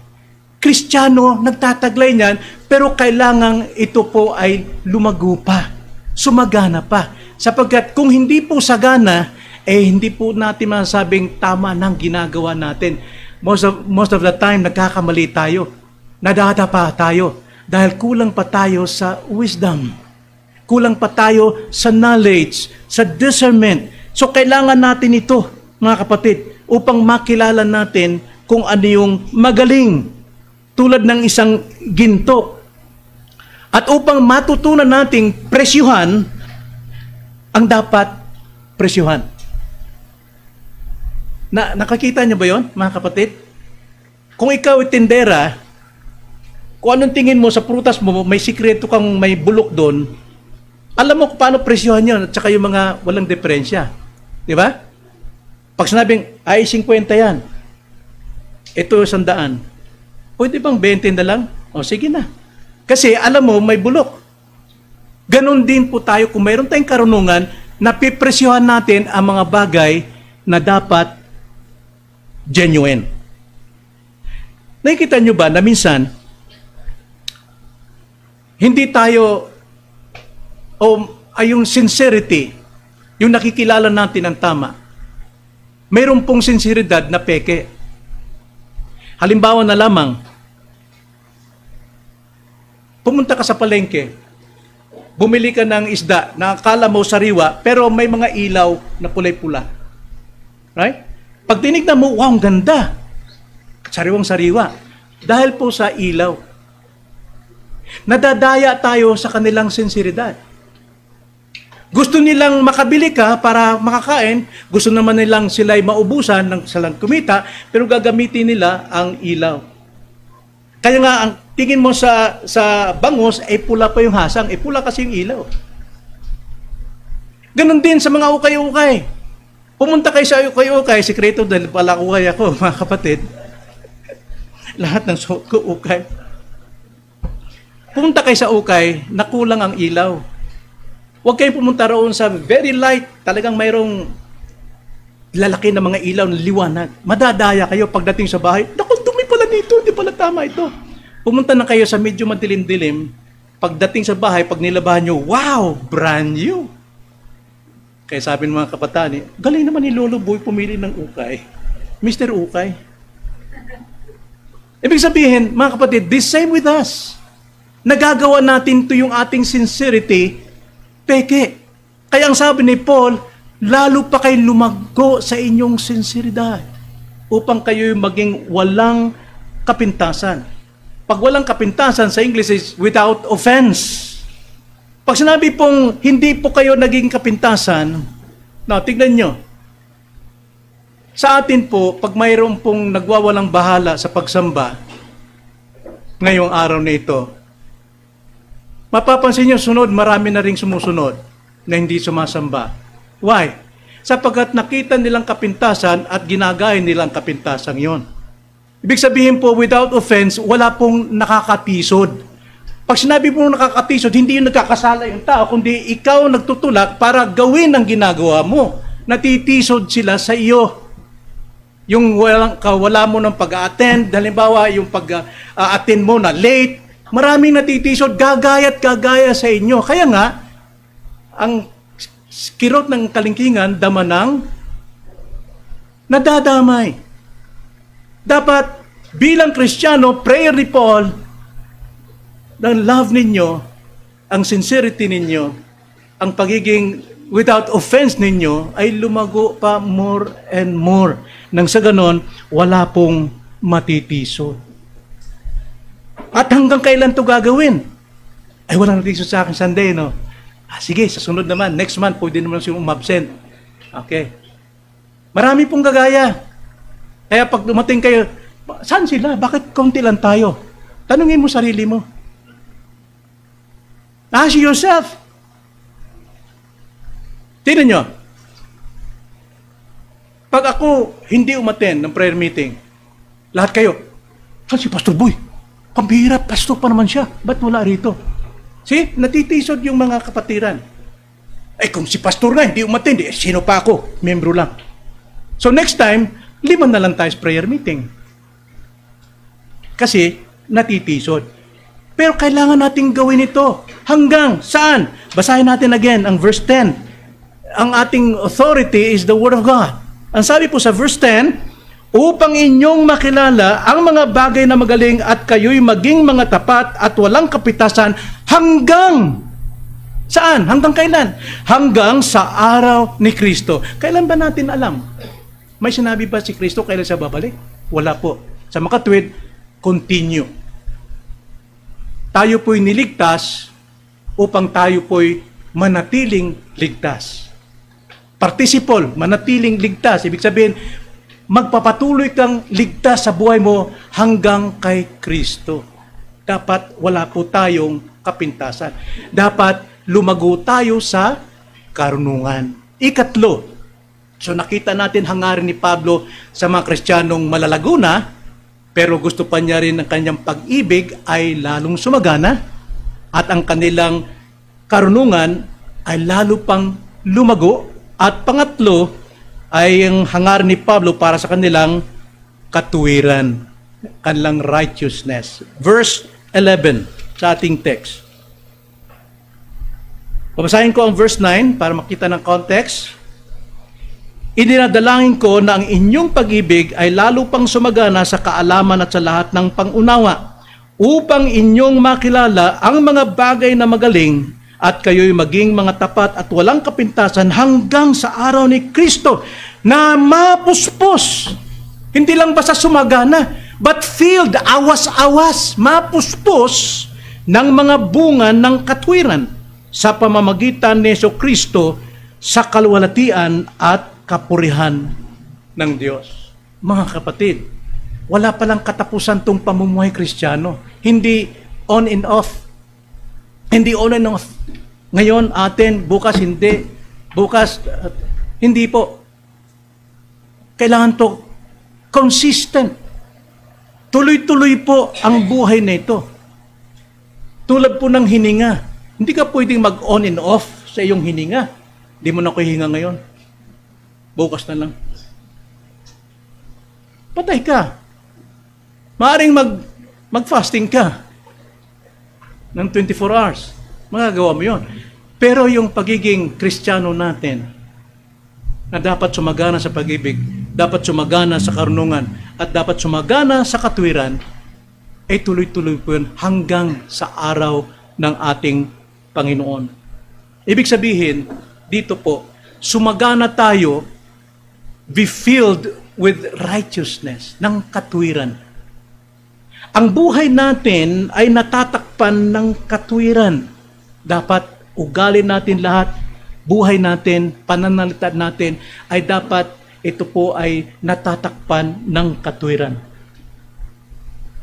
Kristiyano, nagtataglay niyan, pero kailangan ito po ay lumago pa, sumagana pa. Sapagkat kung hindi po sagana, hindi po natin masasabing tama ng ginagawa natin. Most of the time, nagkakamali tayo. Nadadapa tayo. Dahil kulang pa tayo sa wisdom. Kulang pa tayo sa knowledge, sa discernment. So, kailangan natin ito, mga kapatid, upang makilala natin kung ano yung magaling. Tulad ng isang ginto. At upang matutunan nating presyuhan, ang dapat presyuhan. Nakakita niyo ba yon, mga kapatid? Kung ikaw ay tindera, kung anong tingin mo sa prutas mo, may sikreto kang may bulok doon, alam mo kung paano presyuhan yun at saka yung mga walang diferensya. Di ba? Pag sinabing, ay 50 yan, ito 100. Pwede bang 20 na lang? O sige na. Kasi alam mo, may bulok. Ganon din po tayo kung mayroon tayong karunungan, napipresyuhan natin ang mga bagay na dapat genuine. Nakikita nyo ba na minsan, hindi tayo, yung sincerity, yung nakikilala natin ang tama, mayroon pong sinseridad na peke. Halimbawa na lamang, pumunta ka sa palengke, bumili ka ng isda na akala mo sariwa, pero may mga ilaw na kulay-pula. Right? Pag tinignan mo, wow, ang ganda. Sariwang-sariwa. Dahil po sa ilaw. Nadadaya tayo sa kanilang sinseridad. Gusto nilang makabili ka para makakain, gusto naman nilang sila'y maubusan ng salang kumita, pero gagamitin nila ang ilaw. Kaya nga, ang tingin mo sa bangus, ay pula pa yung hasang, ay pula kasi yung ilaw. Ganon din sa mga ukay-ukay. Pumunta kayo sa ukay-ukay, sikreto dahil pala ukay ako, mga kapatid. Lahat ng ukay. Pumunta kayo sa ukay, nakulang ang ilaw. Huwag kayong pumunta roon sa very light, talagang mayroong lalaki na mga ilaw na liwanag. Madadaya kayo pagdating sa bahay, naku, dumi pala dito, hindi pala tama ito. Pumunta na kayo sa medyo madilim-dilim, pagdating sa bahay, pag nilabahan nyo, wow, brand new. Kaya sabi ng mga kabataan, galing naman ni Lolo Boy pumili ng ukay. Mr. Ukay. Ibig sabihin, mga kapatid, the same with us. Nagagawa natin to yung ating sincerity, peke. Kaya ang sabi ni Paul, lalo pa kayo lumago sa inyong sinseridad upang kayo maging walang kapintasan. Pag walang kapintasan, sa English is without offense. Pag sinabi pong hindi po kayo naging kapintasan, tignan nyo. Sa atin po, pag mayroon pong nagwawalang bahala sa pagsamba, ngayong araw na ito, mapapansin nyo, sunod, marami na ring sumusunod na hindi sumasamba. Why? Sapagkat nakita nilang kapintasan at ginagaya nilang kapintasan yon. Ibig sabihin po, without offense, wala pong nakakatisod. Pag sinabi po nakakatisod, hindi yung nagkakasala yung tao, kundi ikaw nagtutulak para gawin ang ginagawa mo. Natitisod sila sa iyo. Yung wala mo ng pag-attend, halimbawa yung pag-attend mo na late, maraming natitisod, gagaya sa inyo. Kaya nga, ang kirot ng kalingkingan, dama ng nadadamay. Dapat, bilang Kristiyano, prayer ni Paul, ng love ninyo, ang sincerity ninyo, ang pagiging without offense ninyo, ay lumago pa more and more. Nang sa ganon, wala pong matitisod. At hanggang kailan to gagawin? Ay, walang natisod sa akin Sunday, no? Sige, sa sunod naman, next month, pwede naman siya umabsent. Okay. Marami pong gagaya. Kaya pag dumating kayo, saan sila? Bakit konti lang tayo? Tanungin mo sarili mo. Ask yourself. Tingnan nyo. Pag ako hindi umattend ng prayer meeting, lahat kayo, saan si Pastor Boy? Pambihira, pastor pa naman siya. Ba't wala rito? See, natitisod yung mga kapatiran. Ay, kung si pastor na hindi umattend, sino pa ako? Membro lang. So next time, 5 na lang tayo sa prayer meeting. Kasi, natitisod. Pero kailangan nating gawin ito. Hanggang saan? Basahin natin again ang verse 10. Ang ating authority is the Word of God. Ang sabi po sa verse 10, upang inyong makilala ang mga bagay na magaling at kayo'y maging mga tapat at walang kapitasan hanggang saan? Hanggang kailan? Hanggang sa araw ni Kristo. Kailan ba natin alam? May sinabi ba si Kristo kailan siya babalik? Wala po. Sa makatwid, continue. Tayo po'y niligtas upang tayo po'y manatiling ligtas. Participle, manatiling ligtas. Ibig sabihin, magpapatuloy kang ligtas sa buhay mo hanggang kay Kristo. Dapat wala po tayong kapintasan. Dapat lumago tayo sa karunungan. Ikatlo, so nakita natin hangarin ni Pablo sa mga Kristiyanong malalago na, pero gusto pa niya rin ang kanyang pag-ibig ay lalong sumagana at ang kanilang karunungan ay lalo pang lumago. At pangatlo ay ang hangar ni Pablo para sa kanilang katuwiran, kanilang righteousness. Verse 11 sa ating text. Babasahin ko ang verse 9 para makita ng context. Idinadalangin ko na ang inyong pag-ibig ay lalo pang sumagana sa kaalaman at sa lahat ng pangunawa, upang inyong makilala ang mga bagay na magaling at kayo'y maging mga tapat at walang kapintasan hanggang sa araw ni Kristo na mapuspos. Hindi lang basta sumagana, but filled, awas-awas, mapuspos ng mga bunga ng katwiran sa pamamagitan ni Jesu-Kristo sa kaluwalhatian at kapurihan ng Diyos. Mga kapatid, wala palang katapusan tong pamumuhay Kristiyano. Hindi on and off. Hindi on and off. Ngayon atin, bukas hindi. Bukas, hindi po. Kailangan to consistent. Tuloy-tuloy po ang buhay na ito. Tulad po ng hininga. Hindi ka pwedeng mag-on and off sa iyong hininga. Hindi mo na ko hihinga ngayon. Bukas na lang. Patay ka. Maaring mag-fasting ka ng 24 hours. Magagawa mo yun. Pero yung pagiging Kristiyano natin, na dapat sumagana sa pag-ibig, dapat sumagana sa karunungan, at dapat sumagana sa katwiran, ay tuloy-tuloy po yun hanggang sa araw ng ating Panginoon. Ibig sabihin, dito po, sumagana tayo, be filled with righteousness, ng katwiran. Ang buhay natin ay natatakpan ng katwiran. Dapat ugali natin lahat, buhay natin, pananalita natin, ay dapat ito po ay natatakpan ng katwiran.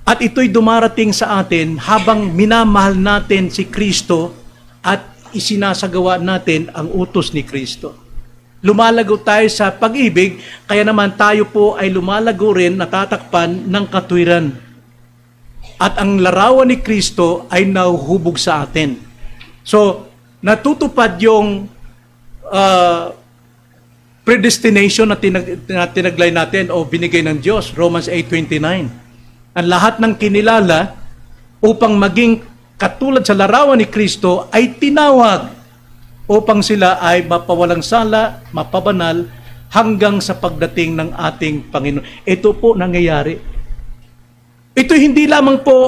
At ito'y dumarating sa atin habang minamahal natin si Kristo at isinasagawa natin ang utos ni Kristo. Lumalago tayo sa pag-ibig, kaya naman tayo po ay lumalago rin, natatakpan ng katwiran. At ang larawan ni Kristo ay nahuhubog sa atin. So, natutupad yung predestination na tinaglay natin o binigay ng Diyos, Romans 8:29. Ang lahat ng kinilala upang maging katulad sa larawan ni Kristo ay tinawag upang sila ay mapawalang sala, mapabanal hanggang sa pagdating ng ating Panginoon. Ito po nangyayari. Ito hindi lamang po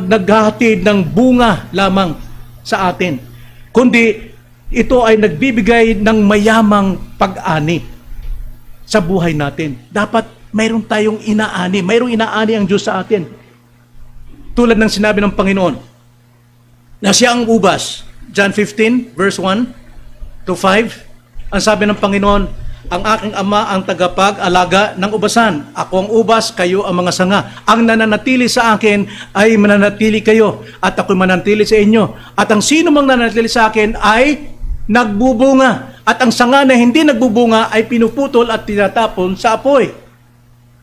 naghahatid ng bunga lamang sa atin, kundi ito ay nagbibigay ng mayamang pag-ani sa buhay natin. Dapat mayroon tayong inaani. Mayroong inaani ang Diyos sa atin. Tulad ng sinabi ng Panginoon, na siya ang ubas. John 15, verse 1 to 5. Ang sabi ng Panginoon, ang aking ama ang tagapag-alaga ng ubasan. Ako ang ubas, kayo ang mga sanga. Ang nananatili sa akin ay mananatili kayo, at ako'y mananatili sa inyo. At ang sino mang nananatili sa akin ay nagbubunga. At ang sanga na hindi nagbubunga ay pinuputol at tinatapon sa apoy.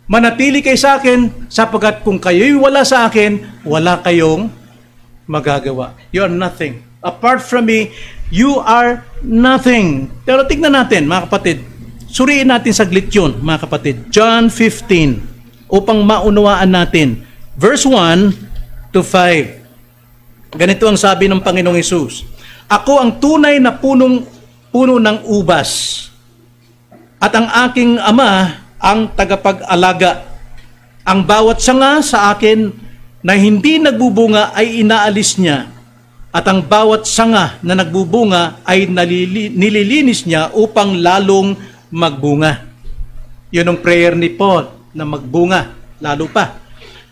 Manatili kayo sa akin, sapagkat kung kayo'y wala sa akin, wala kayong magagawa. You are nothing. Apart from me, you are nothing. Pero tignan natin, mga kapatid. Suriin natin saglit yun, mga kapatid. John 15, upang maunawaan natin. Verse 1 to 5. Ganito ang sabi ng Panginoong Hesus. Ako ang tunay na puno ng ubas, at ang aking ama ang tagapag-alaga. Ang bawat sanga sa akin na hindi nagbubunga ay inaalis niya, at ang bawat sanga na nagbubunga ay nililinis niya upang lalong magbunga. Yun ang prayer ni Paul, na magbunga, lalo pa.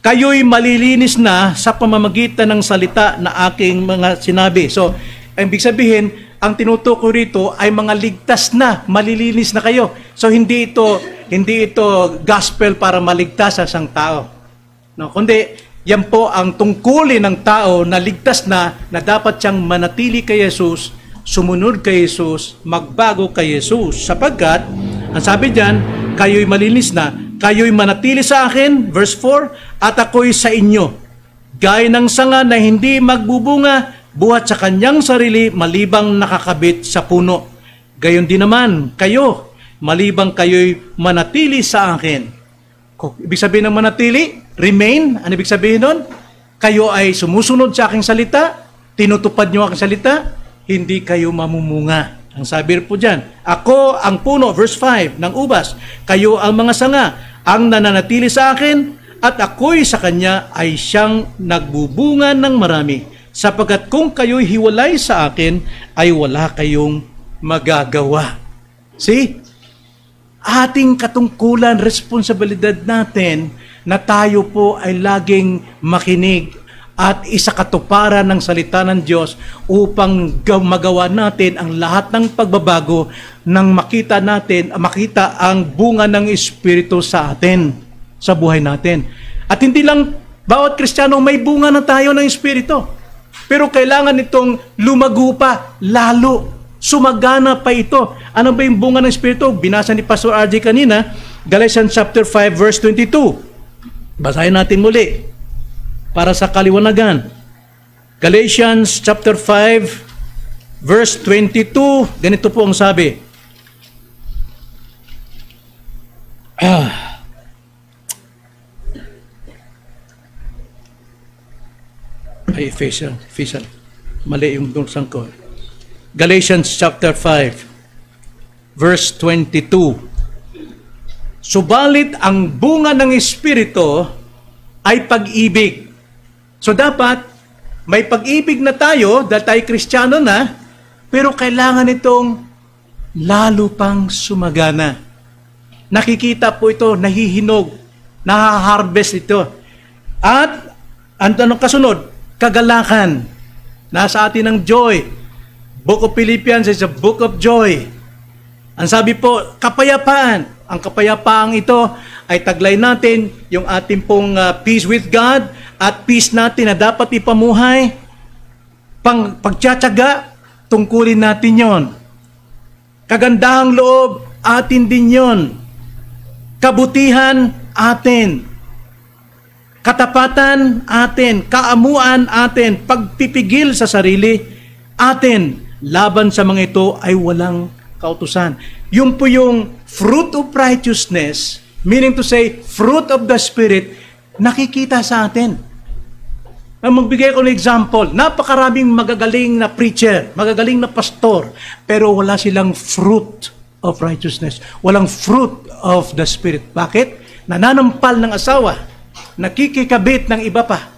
Kayo'y malilinis na sa pamamagitan ng salita na aking mga sinabi. So, ang ibig sabihin, ang tinutukoy rito ay mga ligtas na, malilinis na kayo. So, hindi ito gospel para maligtas sa isang tao. No, kundi, yan po ang tungkulin ng tao na ligtas na dapat siyang manatili kay Jesus, sumunod kay Jesus, magbago kay Jesus, sapagkat, ang sabi diyan, kayo'y malinis na, kayo'y manatili sa akin, verse 4, at ako'y sa inyo. Gaya ng sanga na hindi magbubunga, buhat sa kanyang sarili, malibang nakakabit sa puno. Gayon din naman, kayo, malibang kayo'y manatili sa akin. Ibig sabihin ng manatili, remain, ano ibig sabihin nun? Kayo ay sumusunod sa aking salita, tinutupad niyo aking salita, hindi kayo mamumunga. Ang sabi po dyan, ako ang puno, verse 5, ng ubas, kayo ang mga sanga, ang nananatili sa akin, at ako'y sa kanya ay siyang nagbubunga ng marami. sapagkat kung kayo'y hiwalay sa akin, ay wala kayong magagawa. See? Ating katungkulan, responsibilidad natin na tayo po ay laging makinig at isakatuparan ng salita ng Diyos upang magawa natin ang lahat ng pagbabago nang makita ang bunga ng Espiritu sa atin, sa buhay natin. At hindi lang bawat Kristiyano may bunga na tayo ng Espiritu, pero kailangan itong lumago pa, lalo, sumagana pa ito. Ano ba yung bunga ng Espiritu? Binasa ni Pastor RJ kanina, Galatians chapter 5 verse 22. Basahin natin muli para sa kaliwanagan. Galatians chapter 5 verse 22, ganito po ang sabi. Ephesians. Mali yung dunsang ko. Galatians chapter 5 verse 22. Subalit ang bunga ng Espiritu ay pag-ibig. So dapat may pag-ibig na tayo dahil tayo Kristiyano na, pero kailangan itong lalo pang sumagana. Nakikita po ito, nahihinog, nahaharvest ito. At anong kasunod? Kagalakan. Nasa atin ang joy. Book of Philippians is a book of joy. Ang sabi po, kapayapaan. Ang kapayapaang ito ay taglay natin yung ating pong peace with God at peace natin na dapat ipamuhay. Pagtsatsaga, tungkulin natin yon. Kagandahang loob, atin din yon. Kabutihan, atin. Katapatan, atin. Kaamuan, atin. Pagpipigil sa sarili, atin. Laban sa mga ito ay walang kautusan. Yung po yung fruit of righteousness, meaning to say, fruit of the Spirit, nakikita sa atin. Magbigay ko ng example, napakaraming magagaling na preacher, magagaling na pastor, pero wala silang fruit of righteousness. Walang fruit of the Spirit. Bakit? Nananampal ng asawa, nakikikabit ng iba pa.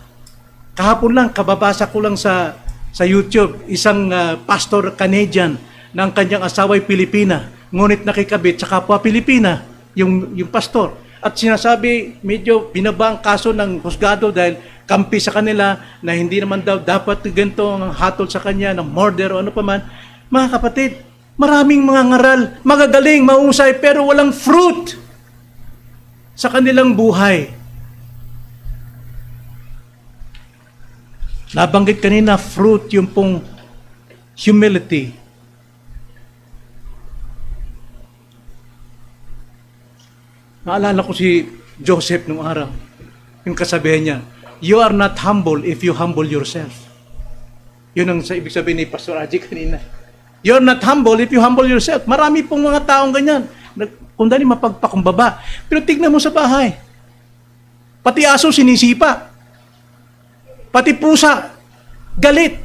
Kahapon lang, kababasa ko lang sa YouTube, isang pastor Canadian na ang kanyang asawa ay Pilipina, ngunit nakikabit sa kapwa Pilipina, yung pastor. At sinasabi, medyo binaba ang kaso ng husgado dahil kampi sa kanila na hindi naman daw dapat ganito ang hatol sa kanya ng murder o ano pa man. Mga kapatid, maraming mga ngaral, magagaling, mahusay, pero walang fruit sa kanilang buhay. Nabanggit kanina, fruit yung pong humility. Naalala ko si Joseph nung araw. Yung kasabihan niya, you are not humble if you humble yourself. Yun ang ibig sabihin ni Pastor Aji kanina. You are not humble if you humble yourself. Marami pong mga taong ganyan. Kung dali mapagpakumbaba. Pero tignan mo sa bahay. Pati aso sinisipa. Pati pusa, galit.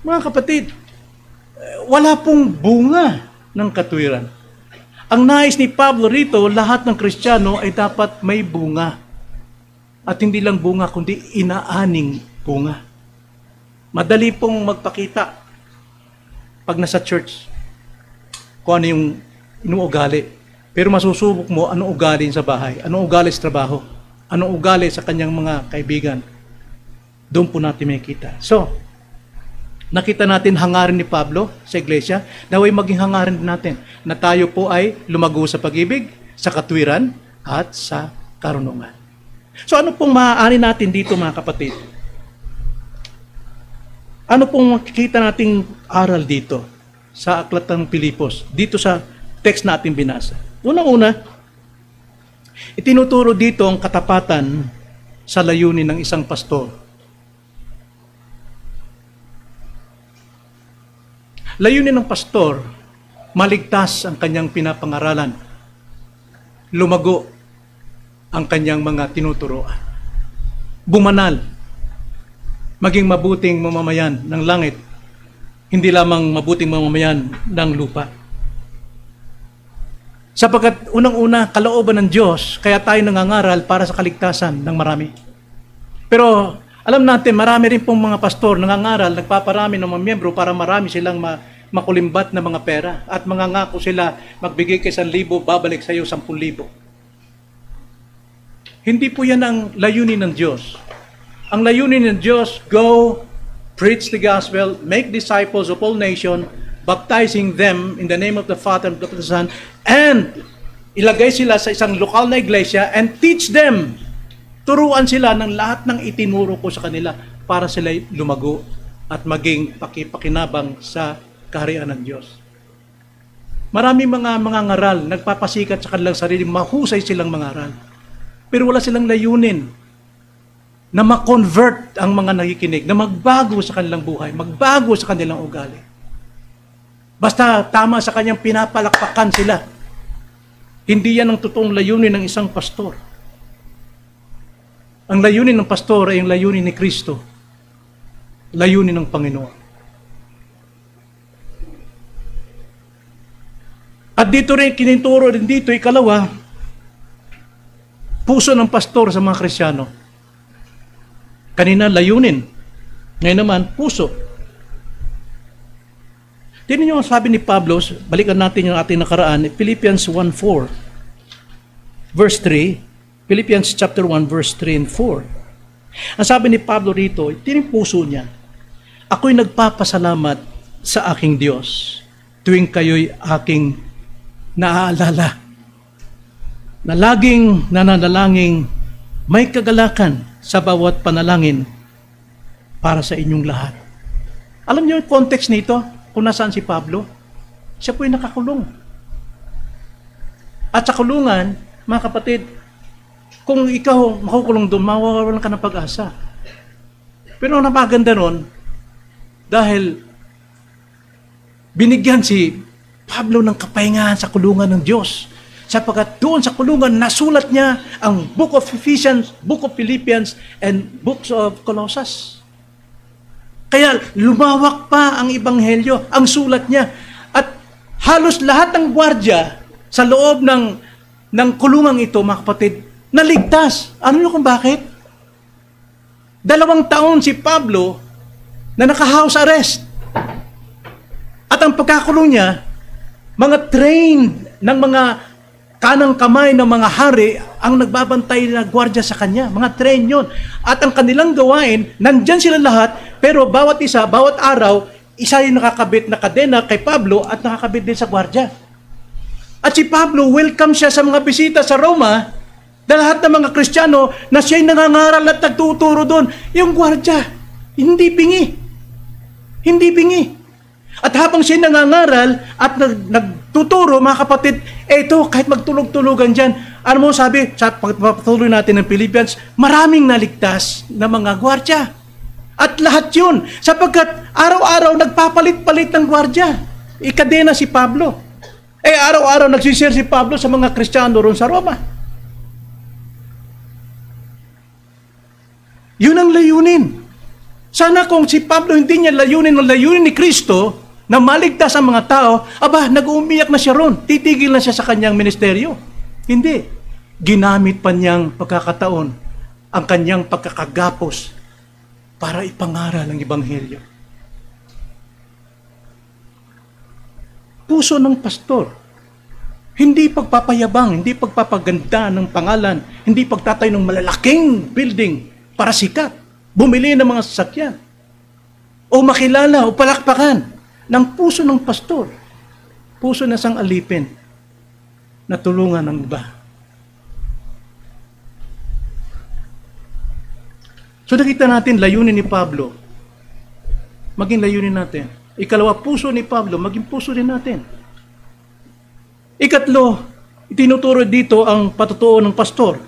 Mga kapatid, wala pong bunga ng katwiran. Ang nais ni Pablo rito, lahat ng Kristiyano ay dapat may bunga. At hindi lang bunga, kundi inaaning bunga. Madali pong magpakita pag nasa church kung ano yung inuugali. Pero masusubok mo anong ugali sa bahay, anong ugali sa trabaho, anong ugali sa kanyang mga kaibigan. Doon po natin makikita. So, nakita natin hangarin ni Pablo sa iglesia, naway maging hangarin natin na tayo po ay lumago sa pag-ibig, sa katwiran, at sa karunungan. So, ano pong maaari natin dito mga kapatid? Ano pong makikita nating aral dito sa aklat ng Pilipos, dito sa text natin binasa? Unang-una, itinuturo dito ang katapatan sa layunin ng isang pastor. Layunin ng pastor, maligtas ang kanyang pinapangaralan. Lumago ang kanyang mga tinuturoan. Bumanal. Maging mabuting mamamayan ng langit. Hindi lamang mabuting mamamayan ng lupa. Sapagkat unang-una, kalooban ng Diyos, kaya tayo nangangaral para sa kaligtasan ng marami. Pero Alam natin, marami rin pong mga pastor nangangaral, nagpaparami ng mga miyembro para marami silang makulimbat na mga pera. At mangangako sila, magbigay kay 1,000, babalik sa iyo 10,000. Hindi po yan ang layunin ng Diyos. Ang layunin ng Diyos, go, preach the gospel, make disciples of all nations, baptizing them in the name of the Father and of the Son, and ilagay sila sa isang lokal na iglesia and teach them. Turuan sila ng lahat ng itinuro ko sa kanila para sila lumago at maging pakipakinabang sa kaharian ng Diyos. Marami mga ngaral, nagpapasikat sa kanilang sarili, mahusay silang mangaral. Pero wala silang layunin na ma-convert ang mga nakikinig, na magbago sa kanilang buhay, magbago sa kanilang ugali. Basta tama sa kanyang pinapalakpakan sila. Hindi yan ang totoong layunin ng isang pastor. Ang layunin ng pastor ay ang layunin ni Kristo. Layunin ng Panginoon. At dito rin, kinituro rin dito, ikalawa, puso ng pastor sa mga Kristiyano. Kanina, layunin. Ngayon naman, puso. Tingnan niyo ang sabi ni Pablo, balikan natin yung ating nakaraan, Philippians 1:4, verse 3, Philippians chapter 1, verse 3 and 4. Ang sabi ni Pablo rito, tingnan puso niya, ako'y nagpapasalamat sa aking Diyos tuwing kayo'y aking naaalala, na laging nananalangin may kagalakan sa bawat panalangin para sa inyong lahat. Alam niyo yung context nito? Kung nasaan si Pablo? Siya po yung nakakulong. At sa kulungan, mga kapatid, kung ikaw makukulong doon, mawawalan ka ng pag-asa. Pero ang napaganda nun, dahil binigyan si Pablo ng kapahingahan sa kulungan ng Diyos. Sapagkat doon sa kulungan, nasulat niya ang Book of Ephesians, Book of Philippians, and Books of Colossus. Kaya lumawak pa ang Ebanghelyo, ang sulat niya. At halos lahat ng gwardiya sa loob ng kulungang ito, mga kapatid, naligtas. Ano nyo kung bakit? 2 taon si Pablo na naka-house arrest. At ang pagkakulong niya, mga trained ng mga kanang kamay ng mga hari ang nagbabantay na gwardiya sa kanya. Mga train yun. At ang kanilang gawain, nandyan sila lahat, pero bawat isa, bawat araw, isa yung nakakabit na kadena kay Pablo at nakakabit din sa gwardiya. At si Pablo, welcome siya sa mga bisita sa Roma, dahil lahat ng mga Kristiyano na siya'y nangangaral at nagtuturo doon. Yung gwardiya, hindi bingi. Hindi bingi. At habang siya nangangaral at nagtuturo, mga kapatid, eto, kahit magtulog-tulugan dyan, ano mo sabi, sa pagpatuloy natin ng Philippians, maraming naligtas na mga gwardiya. At lahat yun, sapagkat araw-araw nagpapalit-palit ng gwardiya. Ikadena si Pablo. Araw-araw nagsisir si Pablo sa mga Kristiyano ron sa Roma. Yun ang layunin. Sana kung si Pablo hindi niya layunin ng layunin ni Kristo, na maligtas ang mga tao, nag-uumiyak na siya ron. Titigil na siya sa kanyang ministeryo. Hindi. Ginamit pa niyang pagkakataon ang kanyang pagkakagapos para ipangaral ang Ebanghelyo. Puso ng pastor. Hindi pagpapayabang, hindi pagpapaganda ng pangalan, hindi pagtatayo ng malalaking building para sikat, bumili ng mga sasakyan, o makilala, o palakpakan. Ng puso ng pastor, puso na sang alipin na tulungan ng iba. So nakita natin layunin ni Pablo, maging layunin natin. Ikalawa, puso ni Pablo, maging puso din natin. Ikatlo, itinuturo dito ang patutuo ng pastor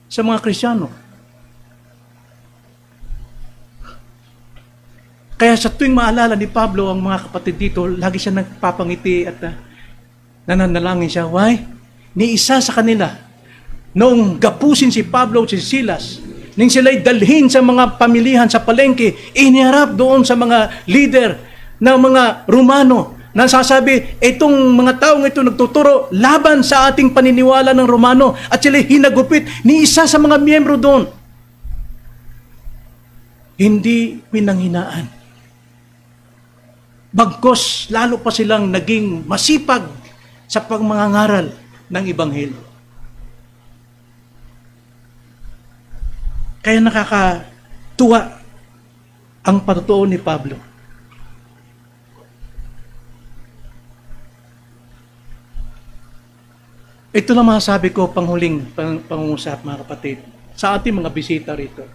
sa mga Kristiyano. Kaya sa tuwing maalala ni Pablo ang mga kapatid dito, lagi siya nagpapangiti at nananalangin siya. Why? Ni isa sa kanila, noong gapusin si Pablo at si Silas, nang sila'y dalhin sa mga pamilihan sa palengke, iniharap doon sa mga leader ng mga Romano, na sasabi, itong mga taong ito nagtuturo laban sa ating paniniwala ng Romano, at sila'y hinagupit ni isa sa mga miyembro doon. hindi pinanghinaan. Bagkus, lalo pa silang naging masipag sa pagmangangaral ng Ebanghelyo. Kaya nakakatuwa ang patutuo ni Pablo. Ito lang masasabi ko, panghuling pangungusap, mga kapatid, sa ating mga bisita rito,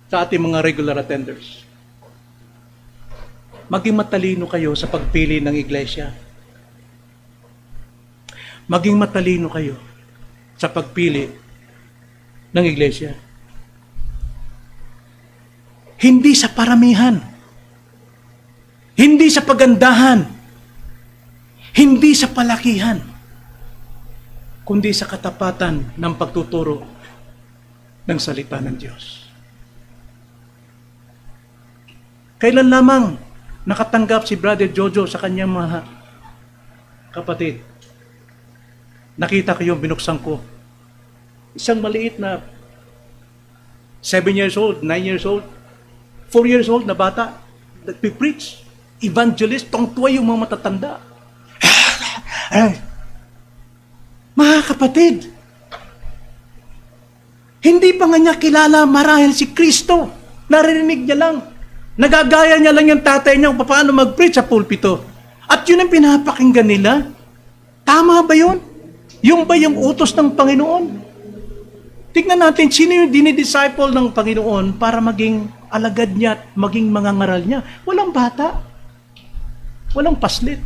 sa ating mga regular attenders. Maging matalino kayo sa pagpili ng iglesia. Maging matalino kayo sa pagpili ng iglesia. Hindi sa paramihan. Hindi sa pagandahan. Hindi sa palakihan. Kundi sa katapatan ng pagtuturo ng salita ng Diyos. Kailan lamang nakatanggap si Brother Jojo sa kanyang mga kapatid? Nakita ko yung binuksan ko. Isang maliit na 7 years old, 9 years old, 4 years old na bata, nagpipreach, evangelist, tungtuwa yung mga matatanda. Mga kapatid, hindi pa nga niya kilala marahil si Kristo. Narinig niya lang. Nagagaya niya lang yung tatay niya kung paano mag-preach sa pulpito. At yun ang pinapakinggan nila. Tama ba yun? Yung ba yung utos ng Panginoon? Tignan natin, sino yung dinidisciple ng Panginoon para maging alagad niya at maging mangangaral niya? Walang bata. Walang paslit.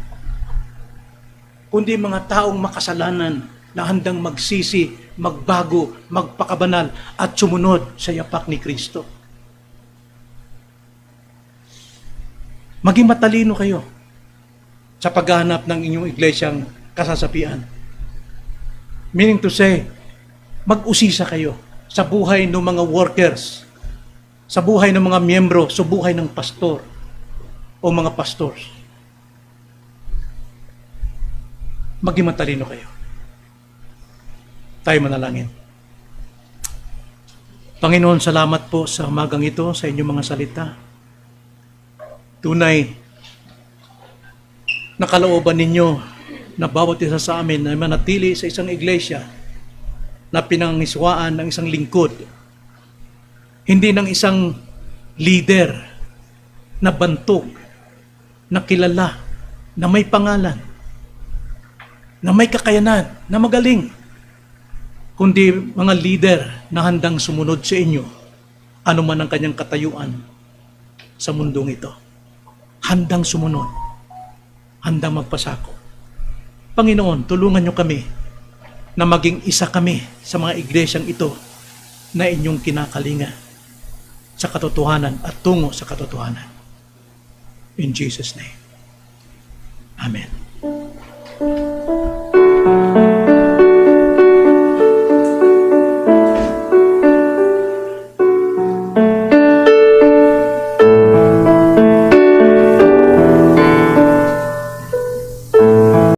Kundi mga taong makasalanan na handang magsisi, magbago, magpakabanal at sumunod sa yapak ni Kristo. Maging matalino kayo sa paghahanap ng inyong iglesyang kasasapian. Meaning to say, mag-usisa kayo sa buhay ng mga workers, sa buhay ng mga miyembro, sa buhay ng pastor o mga pastors. Maging matalino kayo. Tayo manalangin. Panginoon, salamat po sa umagang ito, sa inyong mga salita. Tunay, nakalooban ninyo na bawat isa sa amin ay manatili sa isang iglesia na pinangiswaan ng isang lingkod. Hindi ng isang leader na bantog, na kilala, na may pangalan, na may kakayanan, na magaling, kundi mga leader na handang sumunod sa inyo, anuman ang kanyang katayuan sa mundong ito. Handang sumunod, handang magpasako. Panginoon, tulungan niyo kami na maging isa kami sa mga iglesyang ito na inyong kinakalinga sa katotohanan at tungo sa katotohanan. In Jesus' name. Amen.